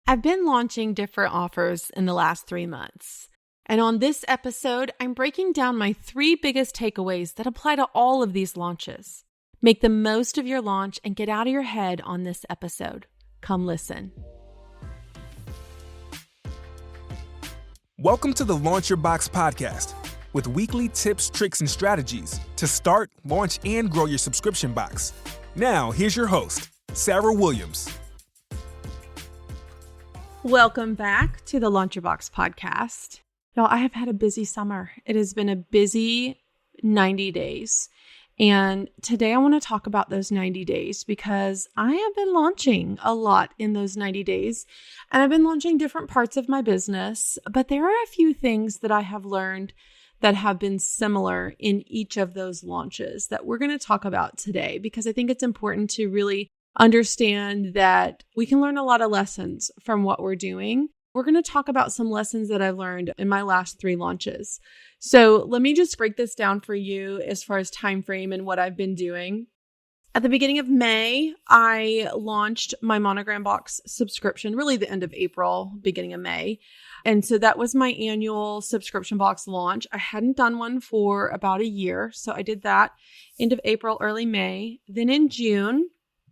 I've been launching different offers in the last 3 months. And on this episode, I'm breaking down my 3 biggest takeaways that apply to all of these launches. Make the most of your launch and get out of your head on this episode. Come listen. Welcome to the Launch Your Box podcast with weekly tips, tricks, and strategies to start, launch, and grow your subscription box. Now, here's your host, Sarah Williams. Welcome back to the Launch Your Box podcast. Y'all, I have had a busy summer. It has been a busy 90 days. And today I want to talk about those 90 days because I have been launching a lot in those 90 days. And I've been launching different parts of my business. But there are a few things that I have learned that have been similar in each of those launches that we're going to talk about today, because I think it's important to really understand that we can learn a lot of lessons from what we're doing. We're going to talk about some lessons that I've learned in my last 3 launches. So let me just break this down for you as far as time frame and what I've been doing. At the beginning of May, I launched my Monogram Box subscription, really the end of April, beginning of May. And so that was my annual subscription box launch. I hadn't done one for about a year. So I did that end of April, early May. Then in June,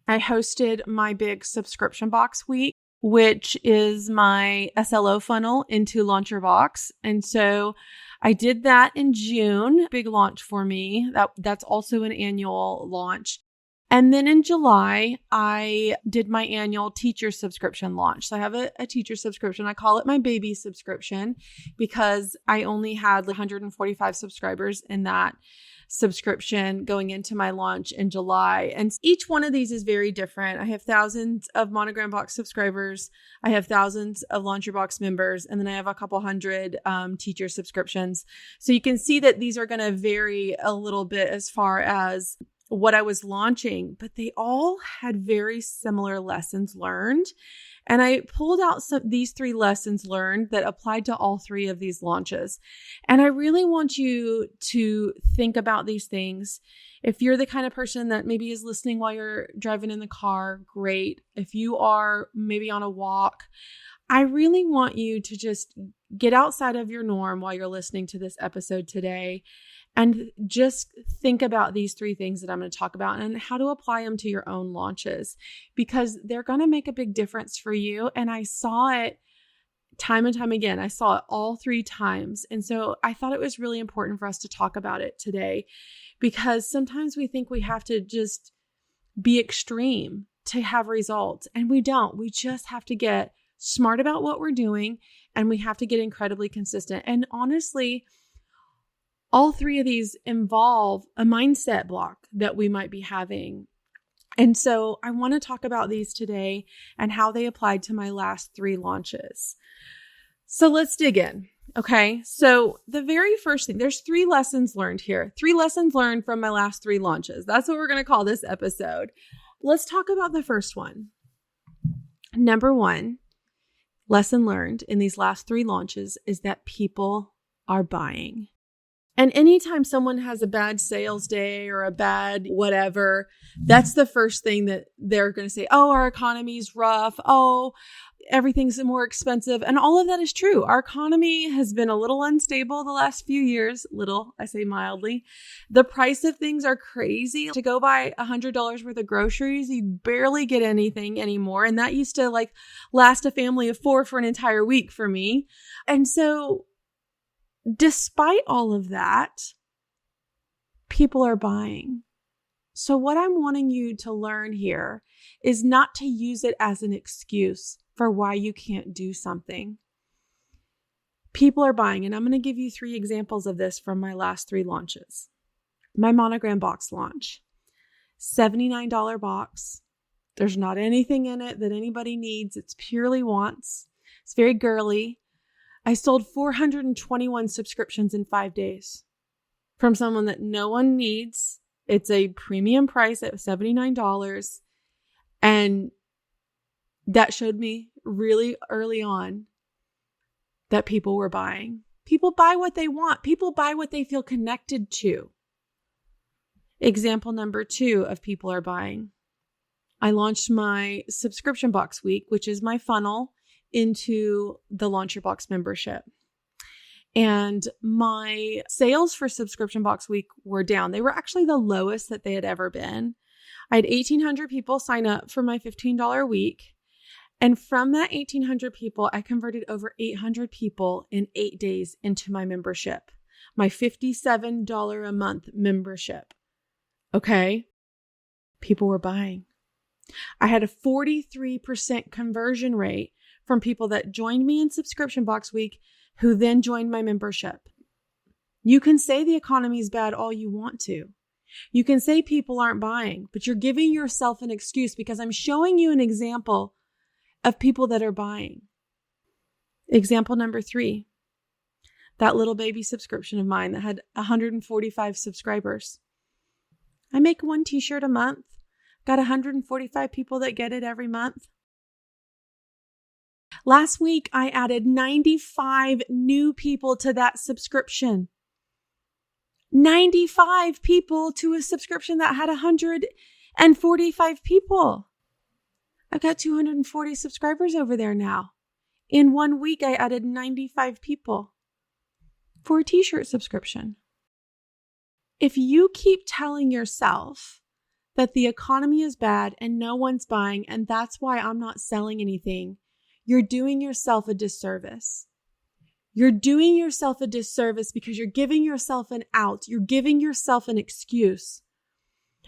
I hosted my big subscription box week, which is my SLO funnel into Launch Your Box. And so I did that in June, big launch for me. That's also an annual launch. And then in July, I did my annual teacher subscription launch. So I have a teacher subscription. I call it my baby subscription because I only had 145 subscribers in that subscription going into my launch in July. And each one of these is very different. I have thousands of Monogram Box subscribers. I have thousands of Launch Your Box members. And then I have a couple hundred teacher subscriptions. So you can see that these are going to vary a little bit as far as what I was launching, but they all had very similar lessons learned. And I pulled out these 3 lessons learned that applied to all 3 of these launches. And I really want you to think about these things. If you're the kind of person that maybe is listening while you're driving in the car, great. If you are maybe on a walk, I really want you to just get outside of your norm while you're listening to this episode today and just think about these 3 things that I'm going to talk about and how to apply them to your own launches, because they're going to make a big difference for you. And I saw it time and time again. I saw it all 3 times. And so I thought it was really important for us to talk about it today, because sometimes we think we have to just be extreme to have results, and we don't. We just have to get smart about what we're doing, and we have to get incredibly consistent. And honestly, all 3 of these involve a mindset block that we might be having. And so I want to talk about these today and how they applied to my last 3 launches. So let's dig in. Okay. So the very first thing, there's 3 lessons learned here. 3 lessons learned from my last 3 launches. That's what we're going to call this episode. Let's talk about the first one. Number 1, lesson learned in these last 3 launches is that people are buying. And anytime someone has a bad sales day or a bad whatever, that's the first thing that they're going to say, oh, our economy's rough. Oh, everything's more expensive. And all of that is true. Our economy has been a little unstable the last few years. Little, I say mildly. The price of things are crazy. To go buy $100 worth of groceries, you barely get anything anymore. And that used to last a family of 4 for an entire week for me. And so despite all of that, people are buying. So what I'm wanting you to learn here is not to use it as an excuse for why you can't do something. People are buying, and I'm going to give you 3 examples of this from my last 3 launches. My Monogram Box launch, $79 box. There's not anything in it that anybody needs. It's purely wants. It's very girly. I sold 421 subscriptions in 5 days from someone that no one needs. It's a premium price at $79. And that showed me really early on that people were buying. People buy what they want. People buy what they feel connected to. Example number 2 of people are buying. I launched my subscription box week, which is my funnel into the Launch Your Box membership. And my sales for Subscription Box Week were down. They were actually the lowest that they had ever been. I had 1,800 people sign up for my $15 week. And from that 1,800 people, I converted over 800 people in 8 days into my membership, my $57 a month membership. Okay. People were buying. I had a 43% conversion rate from people that joined me in Subscription Box Week who then joined my membership. You can say the economy is bad all you want to. You can say people aren't buying, but you're giving yourself an excuse because I'm showing you an example of people that are buying. Example number 3, that little baby subscription of mine that had 145 subscribers. I make 1 t-shirt a month. Got 145 people that get it every month. Last week, I added 95 new people to that subscription. 95 people to a subscription that had 145 people. I've got 240 subscribers over there now. In 1 week, I added 95 people for a t-shirt subscription. If you keep telling yourself that the economy is bad and no one's buying, and that's why I'm not selling anything, you're doing yourself a disservice. You're doing yourself a disservice because you're giving yourself an out. You're giving yourself an excuse.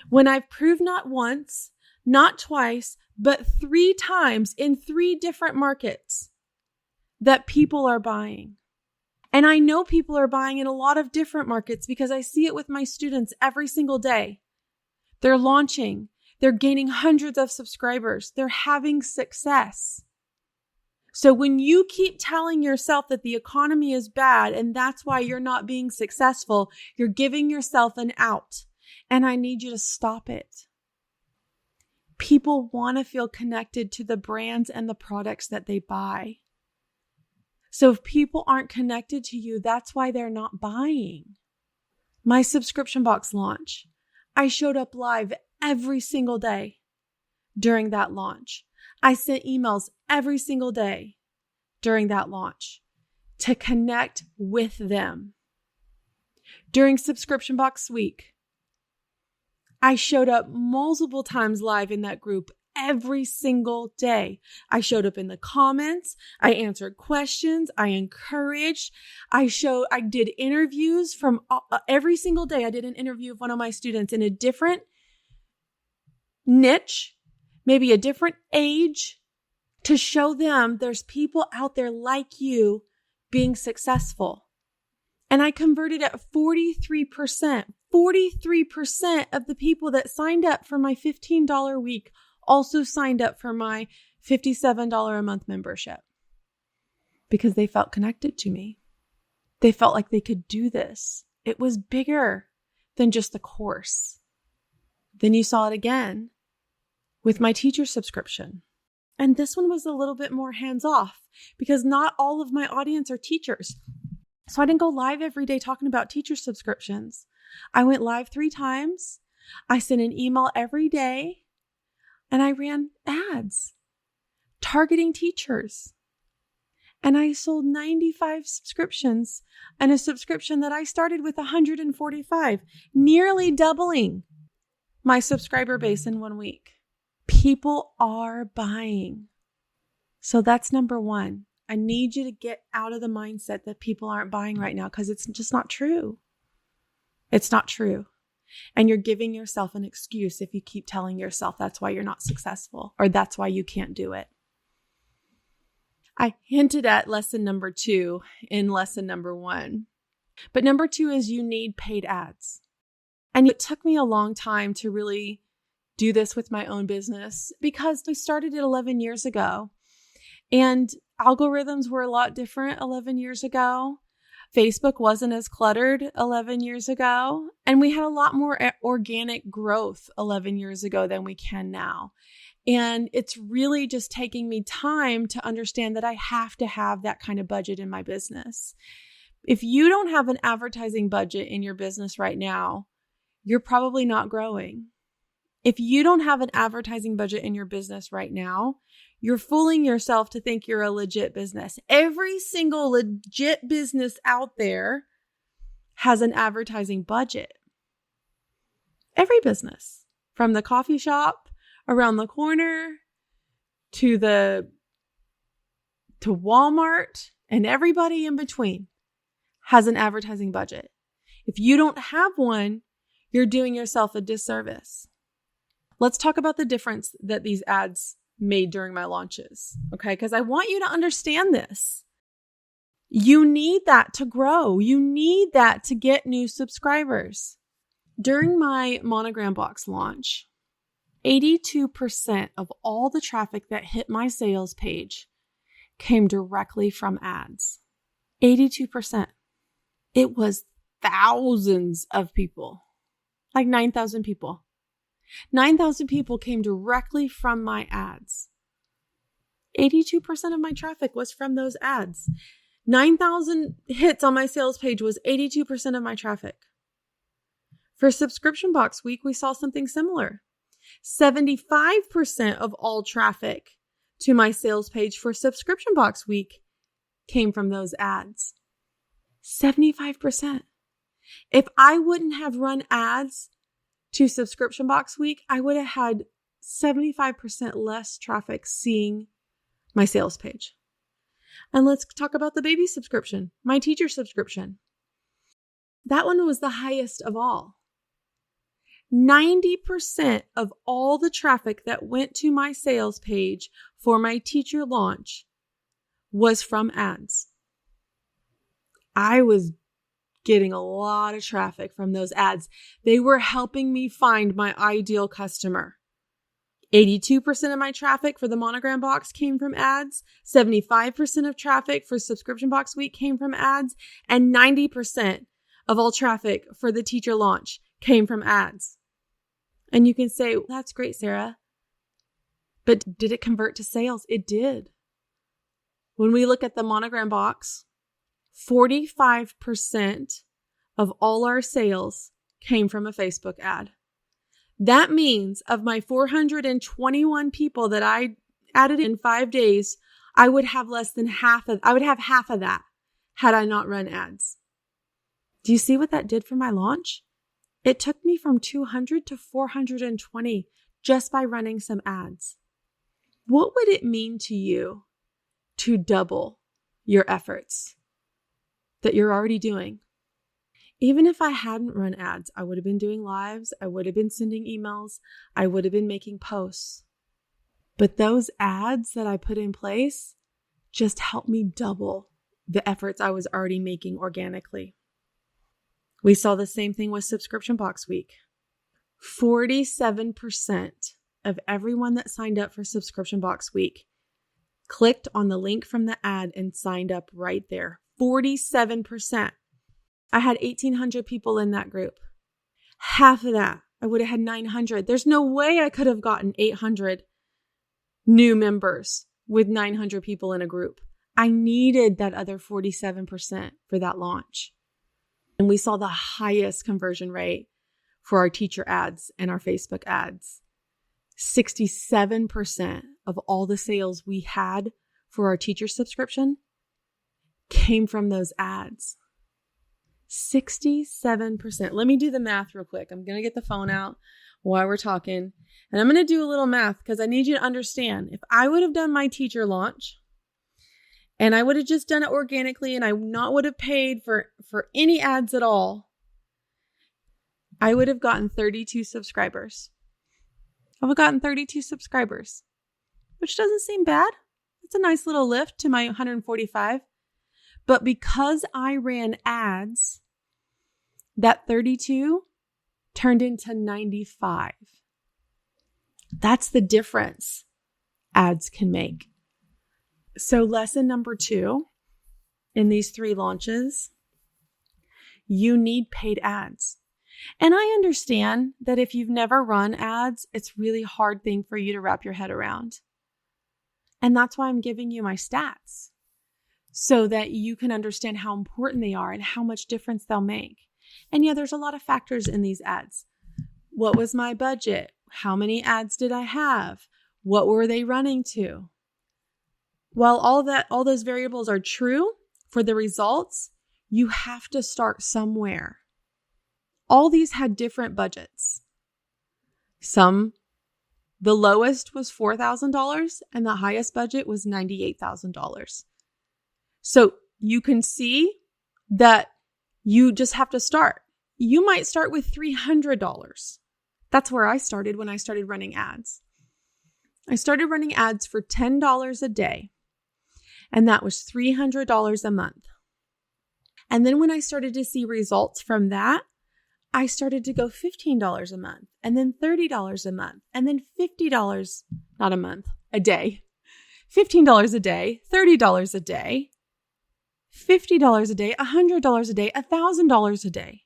When I've proved not once, not twice, but 3 times in 3 different markets that people are buying. And I know people are buying in a lot of different markets because I see it with my students every single day. They're launching. They're gaining hundreds of subscribers. They're having success. So when you keep telling yourself that the economy is bad and that's why you're not being successful, you're giving yourself an out. And I need you to stop it. People want to feel connected to the brands and the products that they buy. So if people aren't connected to you, that's why they're not buying. My subscription box launch, I showed up live every single day during that launch. I sent emails every single day during that launch to connect with them. During Subscription Box Week, I showed up multiple times live in that group every single day. I showed up in the comments. I answered questions. I encouraged. I did interviews from every single day. I did an interview of one of my students in a different niche, maybe a different age, to show them there's people out there like you being successful. And I converted at 43%. 43% of the people that signed up for my $15 week also signed up for my $57 a month membership because they felt connected to me. They felt like they could do this. It was bigger than just the course. Then you saw it again with my teacher subscription. And this one was a little bit more hands-off because not all of my audience are teachers. So I didn't go live every day talking about teacher subscriptions. I went live 3 times. I sent an email every day. And I ran ads targeting teachers. And I sold 95 subscriptions and a subscription that I started with 145, nearly doubling my subscriber base in 1 week. People are buying. So that's number 1. I need you to get out of the mindset that people aren't buying right now because it's just not true. It's not true. And you're giving yourself an excuse if you keep telling yourself that's why you're not successful or that's why you can't do it. I hinted at lesson number 2 in lesson number 1. But number 2 is you need paid ads. And it took me a long time to really do this with my own business because I started it 11 years ago. And algorithms were a lot different 11 years ago. Facebook wasn't as cluttered 11 years ago. And we had a lot more organic growth 11 years ago than we can now. And it's really just taking me time to understand that I have to have that kind of budget in my business. If you don't have an advertising budget in your business right now, you're probably not growing. If you don't have an advertising budget in your business right now, You're fooling yourself to think you're a legit business. Every single legit business out there has an advertising budget. Every business, from the coffee shop around the corner to Walmart and everybody in between has an advertising budget. If you don't have one, you're doing yourself a disservice. Let's talk about the difference that these ads made during my launches, okay? Because I want you to understand this. You need that to grow. You need that to get new subscribers. During my Monogram Box launch, 82% of all the traffic that hit my sales page came directly from ads. 82%. It was thousands of people, like 9,000 people. 9,000 people came directly from my ads. 82% of my traffic was from those ads. 9,000 hits on my sales page was 82% of my traffic. For Subscription Box Week, we saw something similar. 75% of all traffic to my sales page for Subscription Box Week came from those ads. 75%. If I wouldn't have run ads to Subscription Box Week, I would have had 75% less traffic seeing my sales page. And let's talk about the baby subscription, my teacher subscription. That one was the highest of all. 90% of all the traffic that went to my sales page for my teacher launch was from ads. I was getting a lot of traffic from those ads. They were helping me find my ideal customer. 82% of my traffic for the Monogram Box came from ads. 75% of traffic for Subscription Box Week came from ads. And 90% of all traffic for the teacher launch came from ads. And you can say, well, that's great, Sarah. But did it convert to sales? It did. When we look at the Monogram Box, 45% of all our sales came from a Facebook ad. That means of my 421 people that I added in 5 days, I would have half of that had I not run ads. Do you see what that did for my launch? It took me from 200 to 420 just by running some ads. What would it mean to you to double your efforts that you're already doing? Even if I hadn't run ads, I would have been doing lives, I would have been sending emails, I would have been making posts. But those ads that I put in place just helped me double the efforts I was already making organically. We saw the same thing with Subscription Box Week. 47% of everyone that signed up for Subscription Box Week clicked on the link from the ad and signed up right there. 47%. I had 1,800 people in that group. Half of that, I would have had 900. There's no way I could have gotten 800 new members with 900 people in a group. I needed that other 47% for that launch. And we saw the highest conversion rate for our teacher ads and our Facebook ads. 67% of all the sales we had for our teacher subscription came from those ads. 67%. Let me do the math real quick. I'm going to get the phone out while we're talking. And I'm going to do a little math because I need you to understand. If I would have done my teacher launch and I would have just done it organically and I not would have paid for any ads at all, I would have gotten 32 subscribers. I would have gotten 32 subscribers, which doesn't seem bad. It's a nice little lift to my 145. But because I ran ads, that 32 turned into 95. That's the difference ads can make. So lesson number 2 in these 3 launches, you need paid ads. And I understand that if you've never run ads, it's really hard thing for you to wrap your head around. And that's why I'm giving you my stats so that you can understand how important they are and how much difference they'll make. And yeah, there's a lot of factors in these ads. What was my budget? How many ads did I have? What were they running to? While all those variables are true for the results, you have to start somewhere. All these had different budgets. The lowest was $4,000 and the highest budget was $98,000. So you can see that you just have to start. You might start with $300. That's where I started when I started running ads. I started running ads for $10 a day, and that was $300 a month. And then when I started to see results from that, I started to go $15 a month, and then $30 a month, and then $50, not a month, a day. $15 a day, $30 a day, $50 a day, $100 a day, $1,000 a day.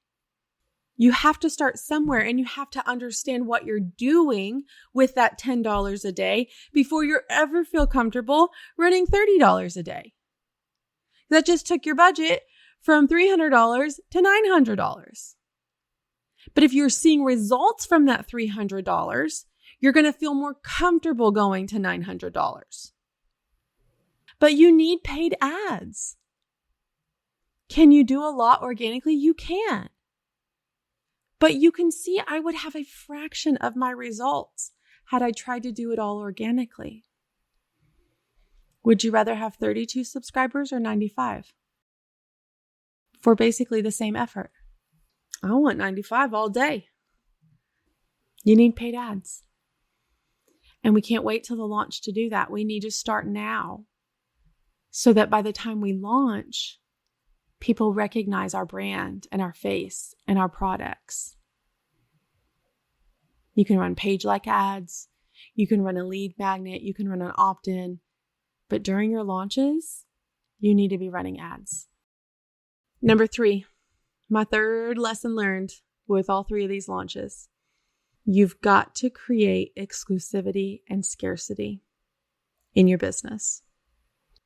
You have to start somewhere, and you have to understand what you're doing with that $10 a day before you ever feel comfortable running $30 a day. That just took your budget from $300 to $900. But if you're seeing results from that $300, you're going to feel more comfortable going to $900. But you need paid ads. Can you do a lot organically? You can. But you can see I would have a fraction of my results had I tried to do it all organically. Would you rather have 32 subscribers or 95? For basically the same effort. I want 95 all day. You need paid ads. And we can't wait till the launch to do that. We need to start now so that by the time we launch, people recognize our brand and our face and our products. You can run page-like ads. You can run a lead magnet. You can run an opt-in. But during your launches, you need to be running ads. Number 3, my third lesson learned with all 3 of these launches. You've got to create exclusivity and scarcity in your business.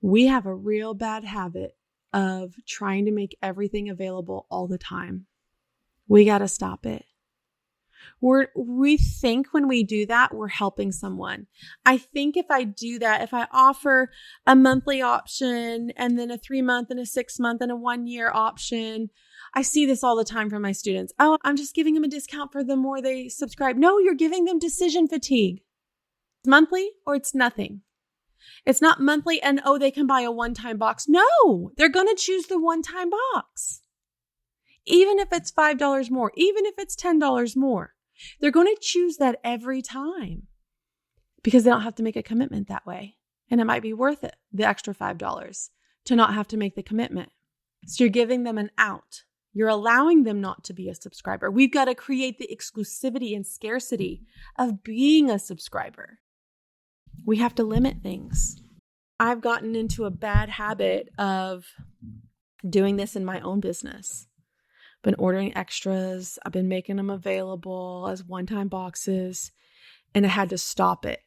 We have a real bad habit of trying to make everything available all the time. We got to stop it. We think when we do that, we're helping someone. I think if I do that, if I offer a monthly option and then a 3-month and a 6-month and a 1-year option, I see this all the time from my students. Oh, I'm just giving them a discount for the more they subscribe. No, you're giving them decision fatigue. It's monthly or it's nothing. It's not monthly and, oh, they can buy a one-time box. No, they're going to choose the one-time box. Even if it's $5 more, even if it's $10 more, they're going to choose that every time because they don't have to make a commitment that way. And it might be worth it, the extra $5, to not have to make the commitment. So you're giving them an out. You're allowing them not to be a subscriber. We've got to create the exclusivity and scarcity of being a subscriber. We have to limit things. I've gotten into a bad habit of doing this in my own business. Been ordering extras. I've been making them available as one-time boxes, and I had to stop it.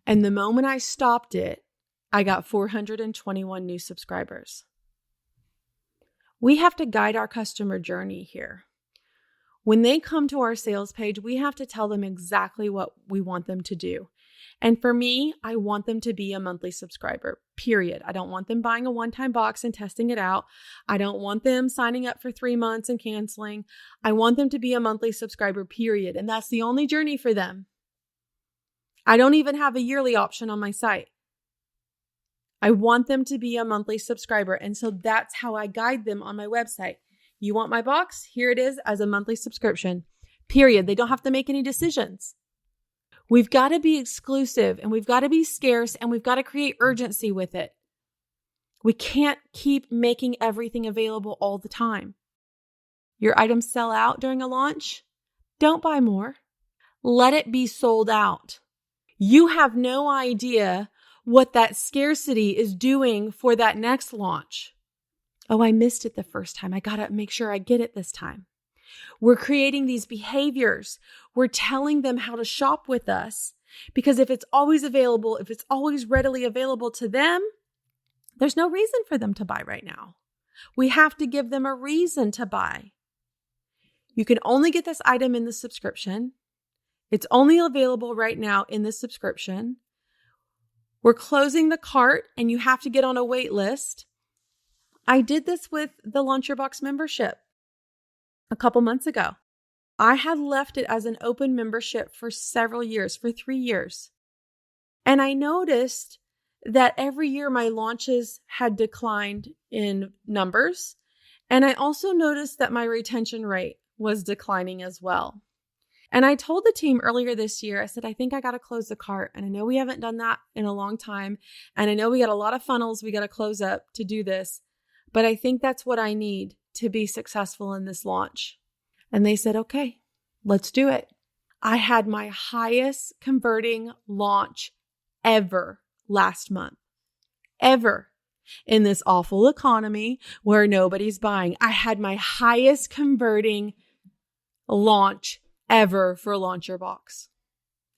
And the moment I stopped it, I got 421 new subscribers. We have to guide our customer journey here. When they come to our sales page, we have to tell them exactly what we want them to do. And for me, I want them to be a monthly subscriber, period. I don't want them buying a one-time box and testing it out. I don't want them signing up for 3 months and canceling. I want them to be a monthly subscriber, period. And that's the only journey for them. I don't even have a yearly option on my site. I want them to be a monthly subscriber. And so that's how I guide them on my website. You want my box? Here it is as a monthly subscription, period. They don't have to make any decisions. We've got to be exclusive and we've got to be scarce and we've got to create urgency with it. We can't keep making everything available all the time. Your items sell out during a launch? Don't buy more. Let it be sold out. You have no idea what that scarcity is doing for that next launch. Oh, I missed it the first time. I got to make sure I get it this time. We're creating these behaviors. We're telling them how to shop with us because if it's always available, if it's always readily available to them, there's no reason for them to buy right now. We have to give them a reason to buy. You can only get this item in the subscription. It's only available right now in the subscription. We're closing the cart and you have to get on a wait list. I did this with the Launch Your Box membership a couple months ago. I had left it as an open membership for several years, for 3 years. And I noticed that every year my launches had declined in numbers. And I also noticed that my retention rate was declining as well. And I told the team earlier this year, I said, I think I got to close the cart. And I know we haven't done that in a long time. And I know we got a lot of funnels we got to close up to do this. But I think that's what I need to be successful in this launch. And they said, okay, let's do it. I had my highest converting launch ever last month. Ever. In this awful economy where nobody's buying. I had my highest converting launch ever for Launch Your Box.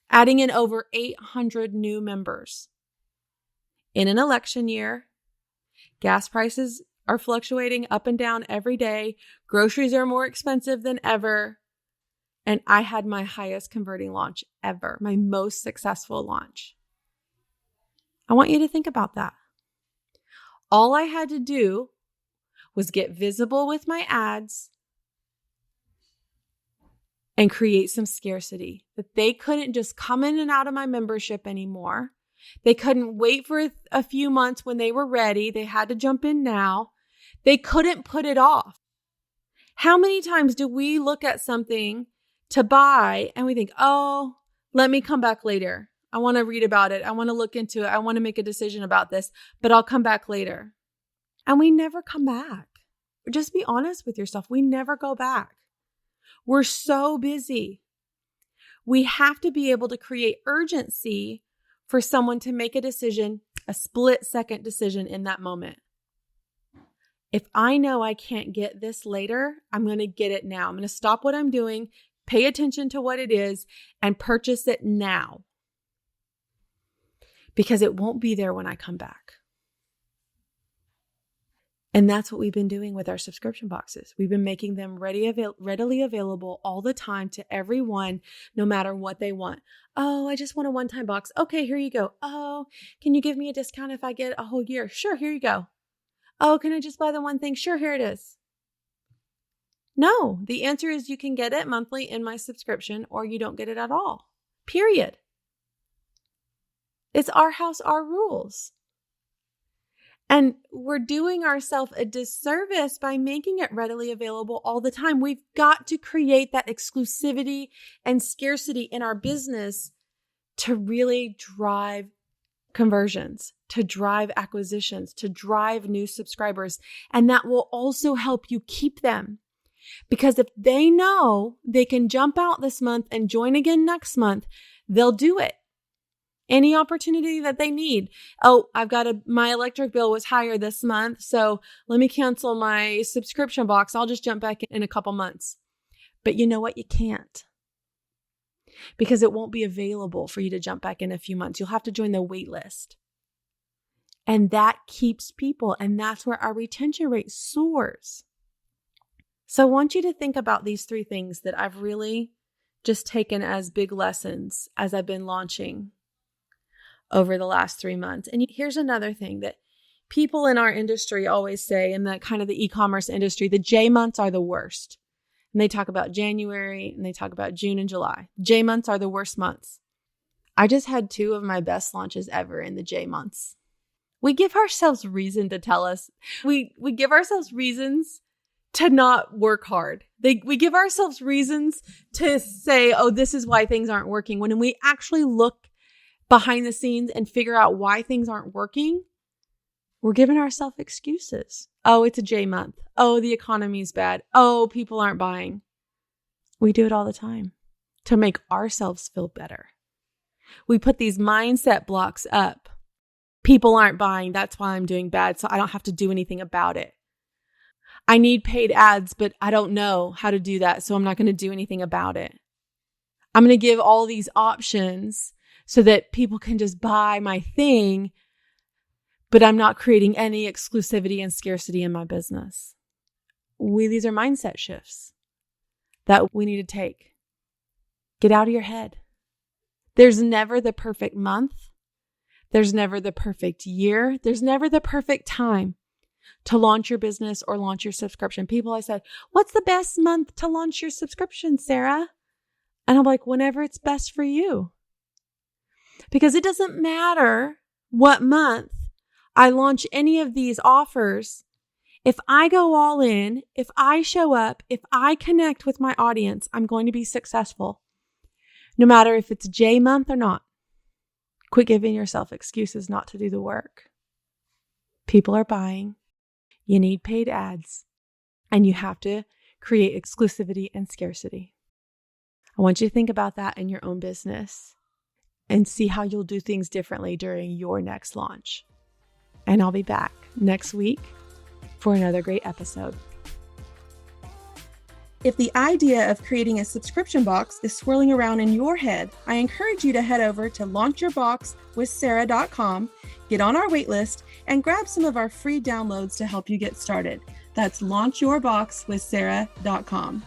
Adding in over 800 new members. In an election year, gas prices are fluctuating up and down every day. Groceries are more expensive than ever. And I had my highest converting launch ever, my most successful launch. I want you to think about that. All I had to do was get visible with my ads and create some scarcity. That they couldn't just come in and out of my membership anymore. They couldn't wait for a few months when they were ready. They had to jump in now. They couldn't put it off. How many times do we look at something to buy and we think, oh, let me come back later. I want to read about it. I want to look into it. I want to make a decision about this, but I'll come back later. And we never come back. Just be honest with yourself. We never go back. We're so busy. We have to be able to create urgency for someone to make a decision, a split-second decision in that moment. If I know I can't get this later, I'm going to get it now. I'm going to stop what I'm doing, pay attention to what it is, and purchase it now. Because it won't be there when I come back. And that's what we've been doing with our subscription boxes. We've been making them readily available all the time to everyone, no matter what they want. Oh, I just want a one-time box. Okay, here you go. Oh, can you give me a discount if I get a whole year? Sure, here you go. Oh, can I just buy the one thing? Sure, here it is. No, the answer is you can get it monthly in my subscription or you don't get it at all. Period. It's our house, our rules. And we're doing ourselves a disservice by making it readily available all the time. We've got to create that exclusivity and scarcity in our business to really drive conversions, to drive acquisitions, to drive new subscribers. And that will also help you keep them. Because if they know they can jump out this month and join again next month, they'll do it. Any opportunity that they need. Oh, my electric bill was higher this month, so let me cancel my subscription box. I'll just jump back in a couple months. But you know what? You can't. Because it won't be available for you to jump back in a few months. You'll have to join the wait list. And that keeps people, and that's where our retention rate soars. So I want you to think about these 3 things that I've really just taken as big lessons as I've been launching over the last 3 months. And here's another thing that people in our industry always say, in the kind of the e-commerce industry, the J months are the worst. And they talk about January and they talk about June and July. J months are the worst months. I just had 2 of my best launches ever in the J months. We give ourselves reason to tell us. We give ourselves reasons to not work hard. We give ourselves reasons to say, oh, this is why things aren't working. When we actually look behind the scenes and figure out why things aren't working, we're giving ourselves excuses. Oh, it's a J month. Oh, the economy's bad. Oh, people aren't buying. We do it all the time to make ourselves feel better. We put these mindset blocks up. People aren't buying. That's why I'm doing bad. So I don't have to do anything about it. I need paid ads, but I don't know how to do that. So I'm not going to do anything about it. I'm going to give all these options so that people can just buy my thing, but I'm not creating any exclusivity and scarcity in my business. These are mindset shifts that we need to take. Get out of your head. There's never the perfect month. There's never the perfect year. There's never the perfect time to launch your business or launch your subscription. People, I said, what's the best month to launch your subscription, Sarah? And I'm like, whenever it's best for you. Because it doesn't matter what month I launch any of these offers. If I go all in, if I show up, if I connect with my audience, I'm going to be successful. No matter if it's J month or not. Quit giving yourself excuses not to do the work. People are buying. You need paid ads. And you have to create exclusivity and scarcity. I want you to think about that in your own business and see how you'll do things differently during your next launch. And I'll be back next week for another great episode. If the idea of creating a subscription box is swirling around in your head, I encourage you to head over to launchyourboxwithsarah.com, get on our waitlist, and grab some of our free downloads to help you get started. That's launchyourboxwithsarah.com.